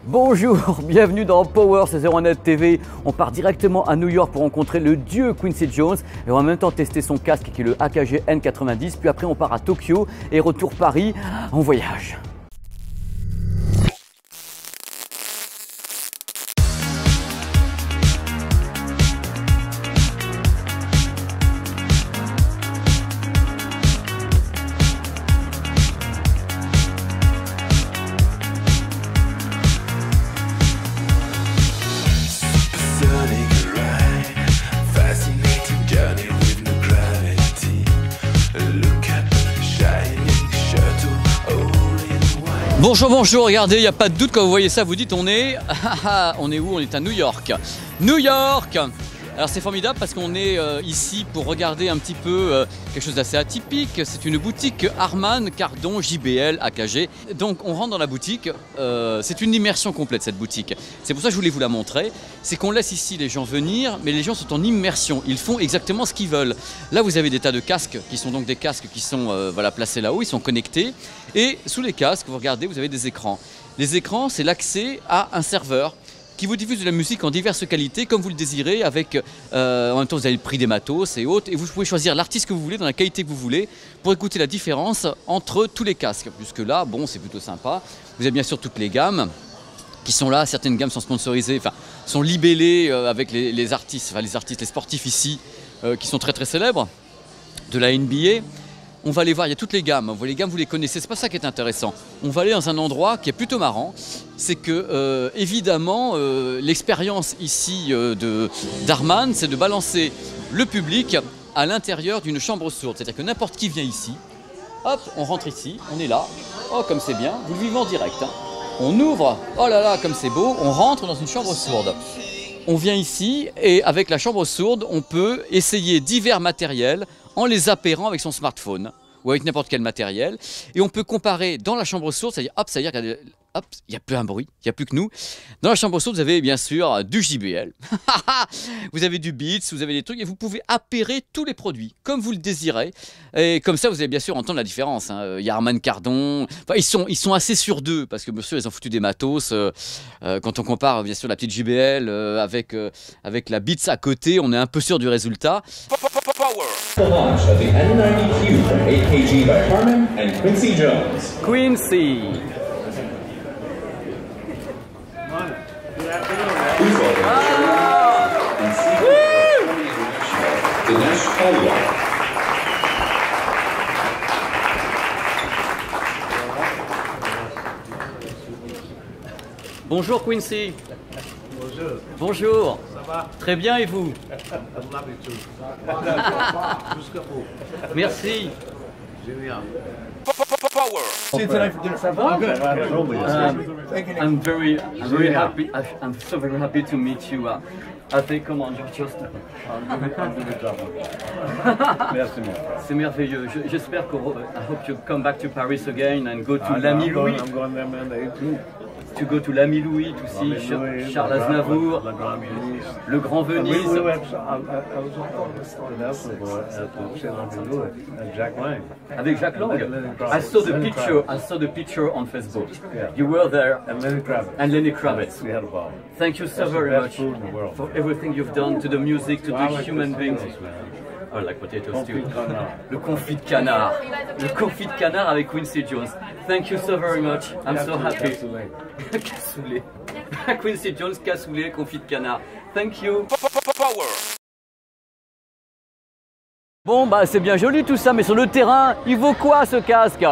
Bonjour, bienvenue dans Power, c'est 01net TV. On part directement à New York pour rencontrer le dieu Quincy Jones et on va en même temps tester son casque qui est le AKG N90. Puis après on part à Tokyo et retour Paris en voyage. Bonjour, bonjour, regardez, il n'y a pas de doute quand vous voyez ça, vous dites on est où? On est à New York. New York! Alors c'est formidable parce qu'on est ici pour regarder un petit peu quelque chose d'assez atypique. C'est une boutique Harman Kardon JBL AKG. Donc on rentre dans la boutique, c'est une immersion complète cette boutique. C'est pour ça que je voulais vous la montrer. C'est qu'on laisse ici les gens venir, mais les gens sont en immersion. Ils font exactement ce qu'ils veulent. Là vous avez des tas de casques qui sont donc des casques qui sont voilà, placés là-haut, ils sont connectés. Et sous les casques, vous regardez, vous avez des écrans. Les écrans, c'est l'accès à un serveur qui vous diffuse de la musique en diverses qualités, comme vous le désirez, avec en même temps vous avez le prix des matos et autres, et vous pouvez choisir l'artiste que vous voulez, dans la qualité que vous voulez, pour écouter la différence entre tous les casques. Jusque là, bon, c'est plutôt sympa. Vous avez bien sûr toutes les gammes qui sont là, certaines gammes sont sponsorisées, enfin, sont libellées avec les artistes, enfin les sportifs ici, qui sont très très célèbres, de la NBA. On va aller voir, il y a toutes les gammes, les gammes vous les connaissez, c'est pas ça qui est intéressant. On va aller dans un endroit qui est plutôt marrant, c'est que évidemment l'expérience ici d'Harman, c'est de balancer le public à l'intérieur d'une chambre sourde. C'est-à-dire que n'importe qui vient ici, hop, on rentre ici, on est là, oh comme c'est bien, vous le vivez en direct. Hein. On ouvre, oh là là comme c'est beau, on rentre dans une chambre sourde. On vient ici et avec la chambre sourde, on peut essayer divers matériels en les appairant avec son smartphone ou avec n'importe quel matériel. Et on peut comparer dans la chambre sourde, c'est-à-dire, hop, il n'y a plus un bruit, il n'y a plus que nous. Dans la chambre sourde, vous avez bien sûr du JBL, vous avez du Beats, vous avez des trucs, et vous pouvez appairer tous les produits, comme vous le désirez. Et comme ça, vous allez bien sûr entendre la différence. Hein. Il y a Harman Kardon, enfin, ils sont assez sur deux, parce que bien sûr, ils ont foutu des matos. Quand on compare bien sûr la petite JBL avec la Beats à côté, on est un peu sûr du résultat. The launch of the N90Q from AKG by Harman and Quincy Jones. Quincy. Bonjour Quincy. Bonjour. Bonjour. Ça va? Très bien et vous? Jusqu'à vous. Merci. Génial. Ça va? I'm very happy. I'm so very happy to meet you. I think, come on, just. Merci. C'est merveilleux. J'espère que I hope you come back to Paris again and go to l'Ami Louis. I'm going there Monday too. To go to l'Ami Louis, to see Charles Aznavour, le Grand Venise. I was Jack Lang. Avec Jacques Lang. I saw the picture on Facebook. Yeah. You were there. And Lenny Kravitz. And Lenny Kravitz. We had a ball. Thank you so very much for everything you've done to the music, to the human beings. I like potatoes too. Le confit de canard. Le confit de canard avec Quincy Jones. Thank you so very much. I'm so happy. Cassoulet. Quincy Jones, cassoulet, confit de canard. Thank you. Bon, bah c'est bien joli tout ça, mais sur le terrain, il vaut quoi ce casque?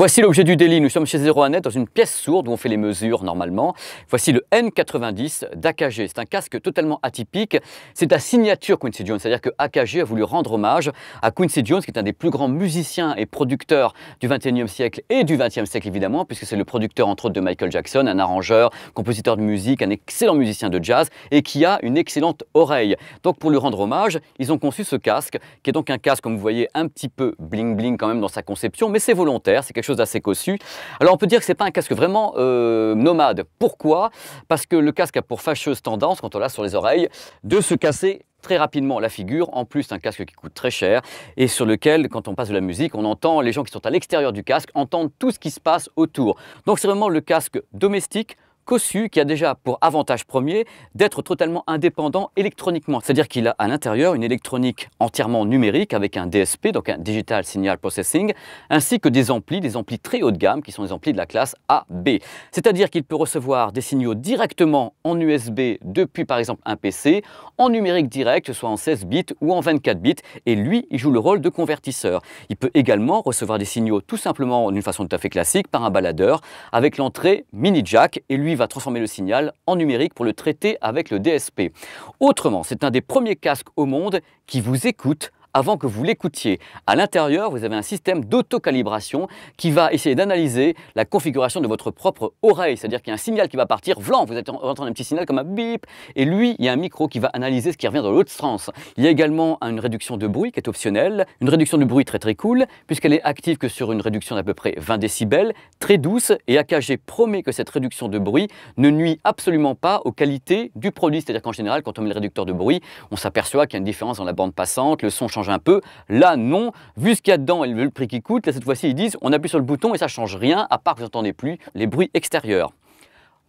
Voici l'objet du délit. Nous sommes chez Zeroanet dans une pièce sourde où on fait les mesures normalement. Voici le N90 d'AKG. C'est un casque totalement atypique. C'est la signature Quincy Jones, c'est-à-dire que AKG a voulu rendre hommage à Quincy Jones, qui est un des plus grands musiciens et producteurs du XXIe siècle et du XXe siècle évidemment, puisque c'est le producteur entre autres de Michael Jackson, un arrangeur, compositeur de musique, un excellent musicien de jazz et qui a une excellente oreille. Donc pour lui rendre hommage, ils ont conçu ce casque, qui est donc un casque, comme vous voyez, un petit peu bling-bling quand même dans sa conception, mais c'est volontaire, c'est quelque chose d'assez cossu. Alors on peut dire que ce n'est pas un casque vraiment nomade. Pourquoi? Parce que le casque a pour fâcheuse tendance, quand on l'a sur les oreilles, de se casser très rapidement la figure. En plus, c'est un casque qui coûte très cher et sur lequel, quand on passe de la musique, on entend les gens qui sont à l'extérieur du casque entendre tout ce qui se passe autour. Donc c'est vraiment le casque domestique, cossu, qui a déjà pour avantage premier d'être totalement indépendant électroniquement. C'est-à-dire qu'il a à l'intérieur une électronique entièrement numérique avec un DSP, donc un Digital Signal Processing, ainsi que des amplis très haut de gamme qui sont des amplis de la classe AB. C'est-à-dire qu'il peut recevoir des signaux directement en USB depuis par exemple un PC, en numérique direct, soit en 16 bits ou en 24 bits, et lui, il joue le rôle de convertisseur. Il peut également recevoir des signaux tout simplement d'une façon tout à fait classique par un baladeur avec l'entrée mini jack, et lui va transformer le signal en numérique pour le traiter avec le DSP. Autrement, c'est un des premiers casques au monde qui vous écoute avant que vous l'écoutiez. À l'intérieur, vous avez un système d'autocalibration qui va essayer d'analyser la configuration de votre propre oreille. C'est-à-dire qu'il y a un signal qui va partir, vlan, vous entendez un petit signal comme un bip, et lui, il y a un micro qui va analyser ce qui revient dans l'autre sens. Il y a également une réduction de bruit qui est optionnelle, une réduction de bruit très cool, puisqu'elle est active que sur une réduction d'à peu près 20 décibels, très douce, et AKG promet que cette réduction de bruit ne nuit absolument pas aux qualités du produit. C'est-à-dire qu'en général, quand on met le réducteur de bruit, on s'aperçoit qu'il y a une différence dans la bande passante, le son change un peu. Là, non. Vu ce qu'il y a dedans et le prix qui coûte, là, cette fois-ci, ils disent on appuie sur le bouton et ça ne change rien, à part que vous n'entendez plus les bruits extérieurs.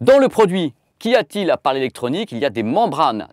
Dans le produit, qu'y a-t-il à part l'électronique? Il y a des membranes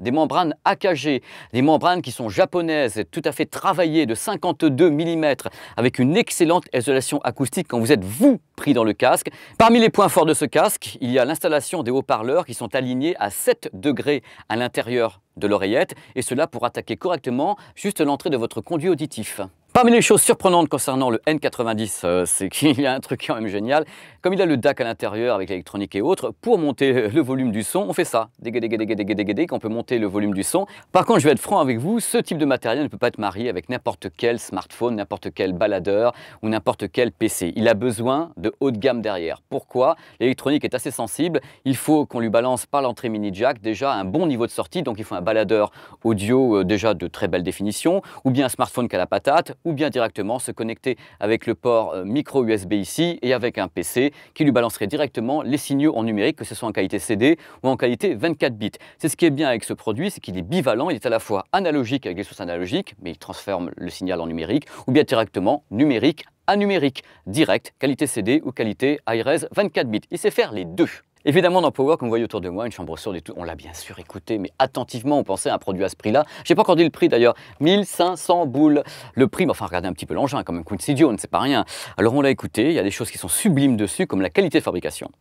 AKG, des membranes qui sont japonaises, tout à fait travaillées de 52 mm, avec une excellente isolation acoustique quand vous êtes vous pris dans le casque. Parmi les points forts de ce casque, il y a l'installation des haut-parleurs qui sont alignés à 7 degrés à l'intérieur de l'oreillette, et cela pour attaquer correctement juste l'entrée de votre conduit auditif. Parmi les choses surprenantes concernant le N90, c'est qu'il y a un truc quand même génial. Comme il a le DAC à l'intérieur avec l'électronique et autres, pour monter le volume du son, on fait ça. Qu'on peut monter le volume du son. Par contre, je vais être franc avec vous, ce type de matériel ne peut pas être marié avec n'importe quel smartphone, n'importe quel baladeur ou n'importe quel PC. Il a besoin de haut de gamme derrière. Pourquoi? L'électronique est assez sensible. Il faut qu'on lui balance par l'entrée mini jack déjà un bon niveau de sortie. Donc il faut un baladeur audio déjà de très belle définition, ou bien un smartphone qu'à la patate, ou bien directement se connecter avec le port micro USB ici et avec un PC qui lui balancerait directement les signaux en numérique, que ce soit en qualité CD ou en qualité 24 bits. C'est ce qui est bien avec ce produit, c'est qu'il est bivalent, il est à la fois analogique avec les sources analogiques, mais il transforme le signal en numérique, ou bien directement numérique à numérique, direct, qualité CD ou qualité iRes 24 bits. Il sait faire les deux. Évidemment, dans Power, comme vous voyez autour de moi, une chambre sourde et tout, on l'a bien sûr écouté, mais attentivement, on pensait à un produit à ce prix-là. J'ai pas encore dit le prix d'ailleurs, 1500 boules. Le prix, mais enfin, regardez un petit peu l'engin, quand même, Quincy Jones, c'est pas rien. Alors on l'a écouté, il y a des choses qui sont sublimes dessus, comme la qualité de fabrication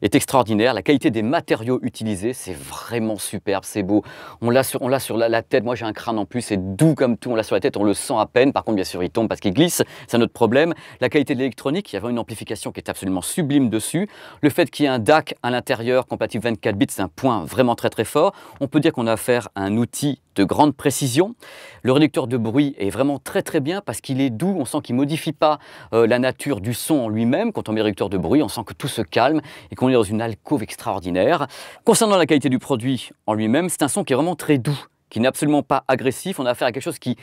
est extraordinaire. La qualité des matériaux utilisés, c'est vraiment superbe, c'est beau. On l'a sur la tête, moi j'ai un crâne en plus, c'est doux comme tout, on l'a sur la tête, on le sent à peine. Par contre, bien sûr, il tombe parce qu'il glisse, c'est un autre problème. La qualité de l'électronique, il y avait une amplification qui est absolument sublime dessus. Le fait qu'il y ait un DAC à l'intérieur compatible 24 bits, c'est un point vraiment très fort. On peut dire qu'on a affaire à un outil de grande précision. Le réducteur de bruit est vraiment très bien parce qu'il est doux, on sent qu'il ne modifie pas la nature du son en lui-même. Quand on met le réducteur de bruit, on sent que tout se calme et qu'on est dans une alcôve extraordinaire. Concernant la qualité du produit en lui-même, c'est un son qui est vraiment très doux, qui n'est absolument pas agressif. On a affaire à quelque chose qui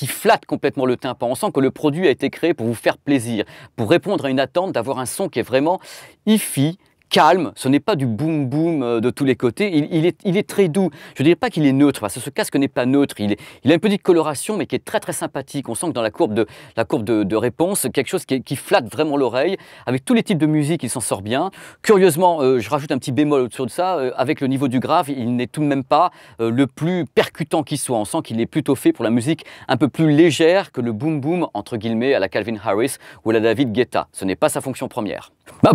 flatte complètement le tympan. On sent que le produit a été créé pour vous faire plaisir, pour répondre à une attente d'avoir un son qui est vraiment hi-fi, calme, ce n'est pas du boum boum de tous les côtés, il est très doux. Je ne dirais pas qu'il est neutre, parce que ce casque n'est pas neutre, il a une petite coloration mais qui est très sympathique. On sent que dans la courbe de réponse, quelque chose qui flatte vraiment l'oreille. Avec tous les types de musique, il s'en sort bien. Curieusement, je rajoute un petit bémol au-dessus de ça, avec le niveau du grave, il n'est tout de même pas le plus percutant qui soit. On sent qu'il est plutôt fait pour la musique un peu plus légère que le boom boom entre guillemets à la Calvin Harris ou à la David Guetta. Ce n'est pas sa fonction première.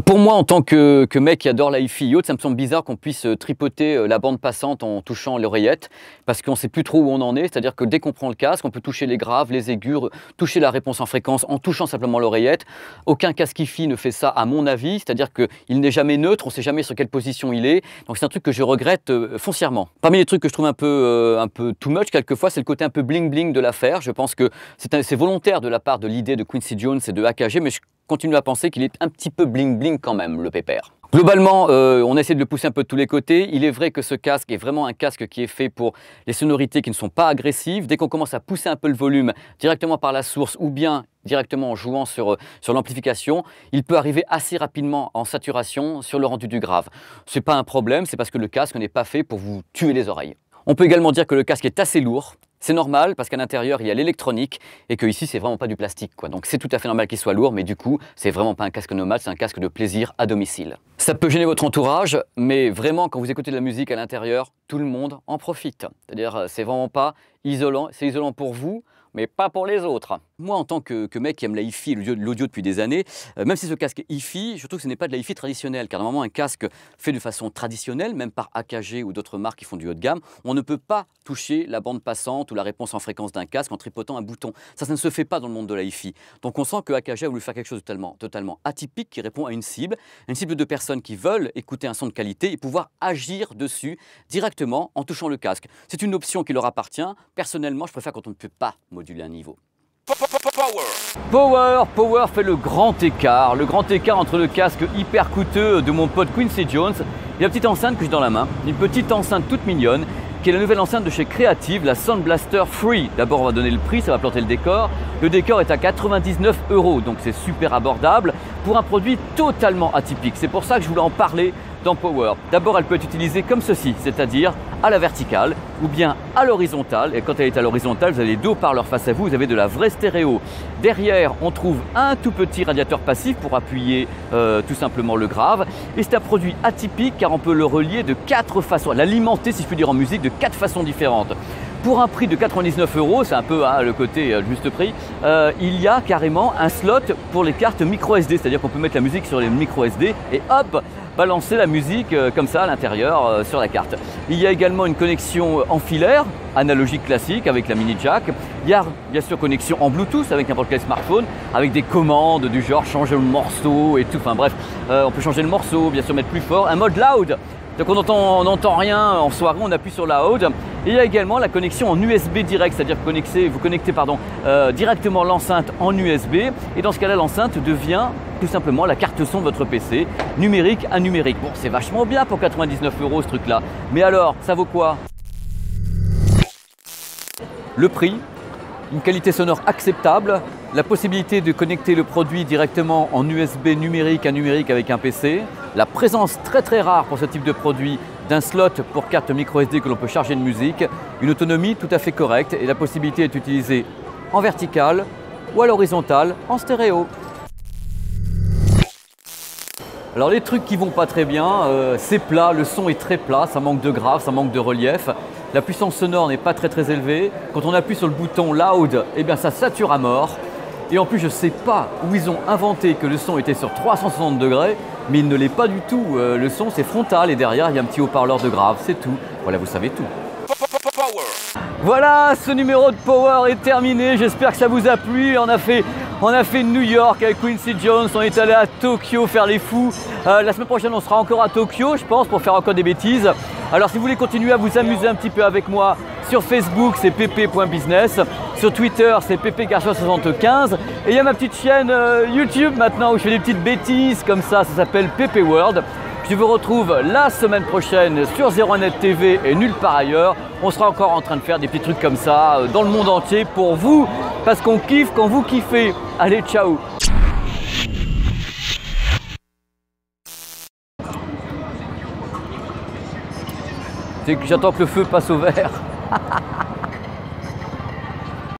Pour moi, en tant que mec qui adore la hi-fi et autres, ça me semble bizarre qu'on puisse tripoter la bande passante en touchant l'oreillette, parce qu'on ne sait plus trop où on en est. C'est-à-dire que dès qu'on prend le casque, on peut toucher les graves, les aigus, toucher la réponse en fréquence en touchant simplement l'oreillette. Aucun casque hi-fi ne fait ça, à mon avis. C'est-à-dire qu'il n'est jamais neutre, on ne sait jamais sur quelle position il est. Donc c'est un truc que je regrette foncièrement. Parmi les trucs que je trouve un peu too much quelquefois, c'est le côté un peu bling-bling de l'affaire. Je pense que c'est volontaire de la part de l'idée de Quincy Jones et de AKG, mais je continue à penser qu'il est un petit peu bling-bling quand même, le pépère. Globalement, on essaie de le pousser un peu de tous les côtés. Il est vrai que ce casque est vraiment un casque qui est fait pour les sonorités qui ne sont pas agressives. Dès qu'on commence à pousser un peu le volume directement par la source ou bien directement en jouant sur l'amplification, il peut arriver assez rapidement en saturation sur le rendu du grave. Ce n'est pas un problème, c'est parce que le casque n'est pas fait pour vous tuer les oreilles. On peut également dire que le casque est assez lourd. C'est normal parce qu'à l'intérieur il y a l'électronique et que ici c'est vraiment pas du plastique quoi. Donc c'est tout à fait normal qu'il soit lourd, mais du coup c'est vraiment pas un casque nomade, c'est un casque de plaisir à domicile. Ça peut gêner votre entourage, mais vraiment quand vous écoutez de la musique à l'intérieur, tout le monde en profite. C'est-à-dire c'est vraiment pas isolant, c'est isolant pour vous, mais pas pour les autres. Moi, en tant que mec qui aime la hi-fi et l'audio depuis des années, même si ce casque est hi-fi, je trouve que ce n'est pas de la hi-fi traditionnelle, car normalement un casque fait de façon traditionnelle, même par AKG ou d'autres marques qui font du haut de gamme, on ne peut pas toucher la bande passante ou la réponse en fréquence d'un casque en tripotant un bouton. Ça ne se fait pas dans le monde de la hi-fi. Donc on sent que AKG a voulu faire quelque chose de totalement atypique qui répond à une cible de personnes qui veulent écouter un son de qualité et pouvoir agir dessus directement en touchant le casque. C'est une option qui leur appartient. Personnellement, je préfère quand on ne peut pas moduler un niveau. Power fait le grand écart entre le casque hyper coûteux de mon pote Quincy Jones et la petite enceinte que j'ai dans la main, une petite enceinte toute mignonne qui est la nouvelle enceinte de chez Creative, la Sound Blaster Free. D'abord on va donner le prix, ça va planter le décor. Le décor est à 99 €, donc c'est super abordable pour un produit totalement atypique. C'est pour ça que je voulais en parler dans Power. D'abord, elle peut être utilisée comme ceci, c'est-à-dire à la verticale ou bien à l'horizontale. Et quand elle est à l'horizontale, vous avez deux haut-parleurs face à vous, vous avez de la vraie stéréo. Derrière, on trouve un tout petit radiateur passif pour appuyer tout simplement le grave. Et c'est un produit atypique car on peut le relier de 4 façons, l'alimenter, si je puis dire, en musique de 4 façons différentes. Pour un prix de 99 €, c'est un peu le côté juste prix, il y a carrément un slot pour les cartes micro SD, c'est-à-dire qu'on peut mettre la musique sur les micro SD et hop, balancer la musique comme ça à l'intérieur sur la carte. Il y a également une connexion en filaire, analogique classique avec la mini jack. Il y a bien sûr connexion en Bluetooth avec n'importe quel smartphone, avec des commandes du genre changer le morceau et tout. Enfin bref, on peut changer le morceau, bien sûr mettre plus fort. Un mode loud. Donc on n'entend rien en soirée, on appuie sur loud. Et il y a également la connexion en USB direct, c'est-à-dire que vous connectez directement l'enceinte en USB. Et dans ce cas-là, l'enceinte devient tout simplement la carte son de votre PC, numérique à numérique. Bon, c'est vachement bien pour 99 € ce truc-là. Mais alors, ça vaut quoi? Le prix, une qualité sonore acceptable, la possibilité de connecter le produit directement en USB numérique à numérique avec un PC, la présence très rare pour ce type de produit d'un slot pour carte micro SD que l'on peut charger de musique, une autonomie tout à fait correcte et la possibilité d'être utilisé en verticale ou à l'horizontale en stéréo. Alors les trucs qui vont pas très bien, c'est plat, le son est très plat, ça manque de grave, ça manque de relief. La puissance sonore n'est pas très élevée. Quand on appuie sur le bouton loud, eh bien ça sature à mort. Et en plus, je ne sais pas où ils ont inventé que le son était sur 360 degrés, mais il ne l'est pas du tout. Le son, c'est frontal et derrière, il y a un petit haut-parleur de grave, c'est tout. Voilà, vous savez tout. Voilà, ce numéro de Power est terminé. J'espère que ça vous a plu. On a fait New York avec Quincy Jones. On est allé à Tokyo faire les fous. La semaine prochaine, on sera encore à Tokyo, je pense, pour faire encore des bêtises. Alors, si vous voulez continuer à vous amuser un petit peu avec moi, sur Facebook, c'est pp.business. Sur Twitter, c'est ppgarcia75. Et il y a ma petite chaîne YouTube maintenant où je fais des petites bêtises comme ça. Ça s'appelle PP World. Je vous retrouve la semaine prochaine sur 01net TV et nulle part ailleurs. On sera encore en train de faire des petits trucs comme ça dans le monde entier pour vous, parce qu'on kiffe quand vous kiffez. Allez, ciao! J'attends que le feu passe au vert.